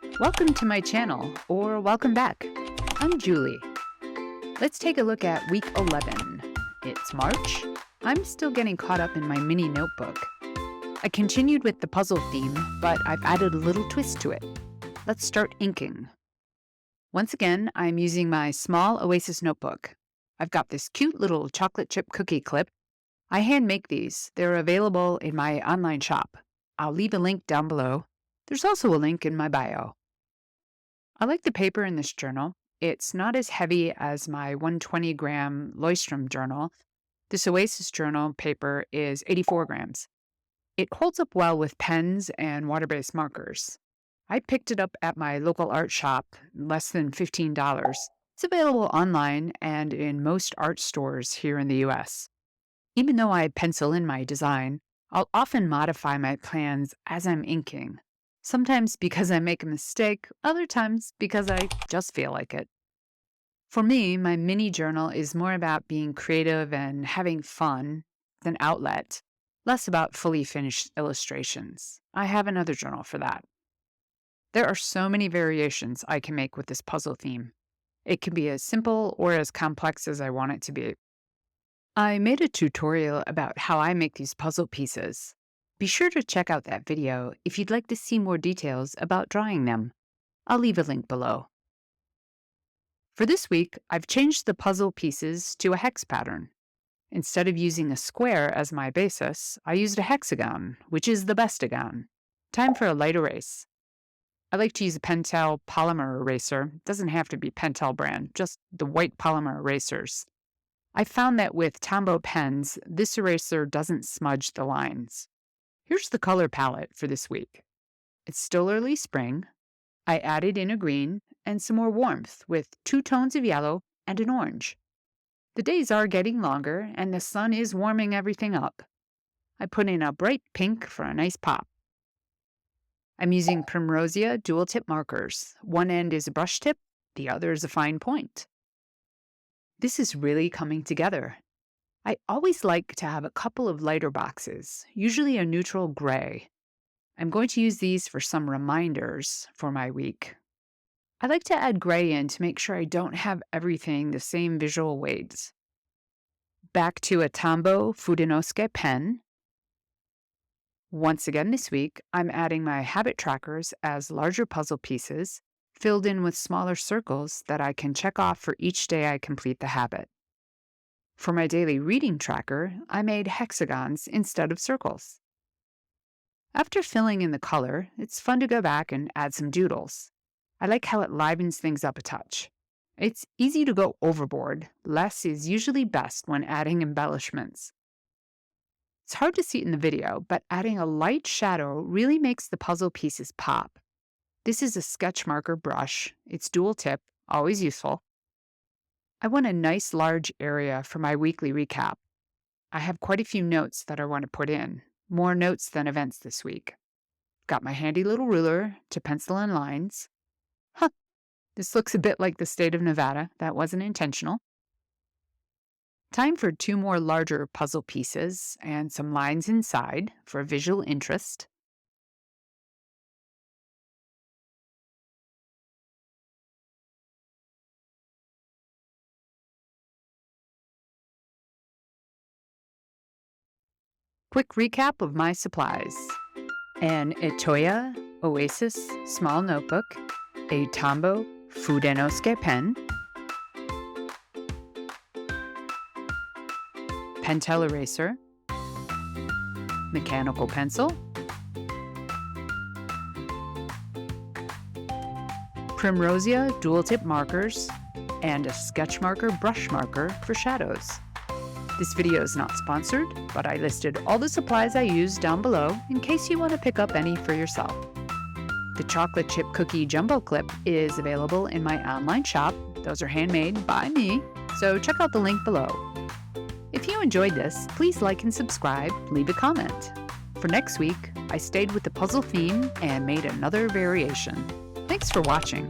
Welcome to my channel, or welcome back. I'm Julie. Let's take a look at week 11. It's March. I'm still getting caught up in my mini notebook. I continued with the puzzle theme, but I've added a little twist to it. Let's start inking. Once again, I'm using my small Oasis notebook. I've got this cute little chocolate chip cookie clip. I hand make these. They're available in my online shop. I'll leave a link down below. There's also a link in my bio. I like the paper in this journal. It's not as heavy as my 120-gram Leuchtturm journal. This Oasis journal paper is 84 grams. It holds up well with pens and water-based markers. I picked it up at my local art shop, less than $15. It's available online and in most art stores here in the US. Even though I pencil in my design, I'll often modify my plans as I'm inking. Sometimes because I make a mistake, other times because I just feel like it. For me, my mini journal is more about being creative and having fun than outlet, less about fully finished illustrations. I have another journal for that. There are so many variations I can make with this puzzle theme. It can be as simple or as complex as I want it to be. I made a tutorial about how I make these puzzle pieces. Be sure to check out that video if you'd like to see more details about drawing them. I'll leave a link below. For this week, I've changed the puzzle pieces to a hex pattern. Instead of using a square as my basis, I used a hexagon, which is the bestagon. Time for a light erase. I like to use a Pentel polymer eraser. It doesn't have to be Pentel brand, just the white polymer erasers. I found that with Tombow pens, this eraser doesn't smudge the lines. Here's the color palette for this week. It's still early spring. I added in a green and some more warmth with 2 tones of yellow and an orange. The days are getting longer and the sun is warming everything up. I put in a bright pink for a nice pop. I'm using Primrose dual tip markers. One end is a brush tip, the other is a fine point. This is really coming together. I always like to have a couple of lighter boxes, usually a neutral gray. I'm going to use these for some reminders for my week. I like to add gray in to make sure I don't have everything the same visual weights. Back to a Tombow Fudenosuke pen. Once again this week, I'm adding my habit trackers as larger puzzle pieces, filled in with smaller circles that I can check off for each day I complete the habit. For my daily reading tracker, I made hexagons instead of circles. After filling in the color, it's fun to go back and add some doodles. I like how it livens things up a touch. It's easy to go overboard. Less is usually best when adding embellishments. It's hard to see it in the video, but adding a light shadow really makes the puzzle pieces pop. This is a Sketchmarker brush. It's dual tip, always useful. I want a nice large area for my weekly recap. I have quite a few notes that I want to put in, more notes than events this week. Got my handy little ruler to pencil in lines. This looks a bit like the state of Nevada. That wasn't intentional. Time for 2 more larger puzzle pieces and some lines inside for visual interest. Quick recap of my supplies. An Itoya Oasis small notebook, a Tombow Fudenosuke pen, Pentel eraser, mechanical pencil, Primrose dual tip markers, and a Sketchmarker brush marker for shadows. This video is not sponsored, but I listed all the supplies I used down below in case you want to pick up any for yourself. The chocolate chip cookie jumbo clip is available in my online shop. Those are handmade by me, so check out the link below. If you enjoyed this, please like and subscribe, leave a comment. For next week, I stayed with the puzzle theme and made another variation. Thanks for watching.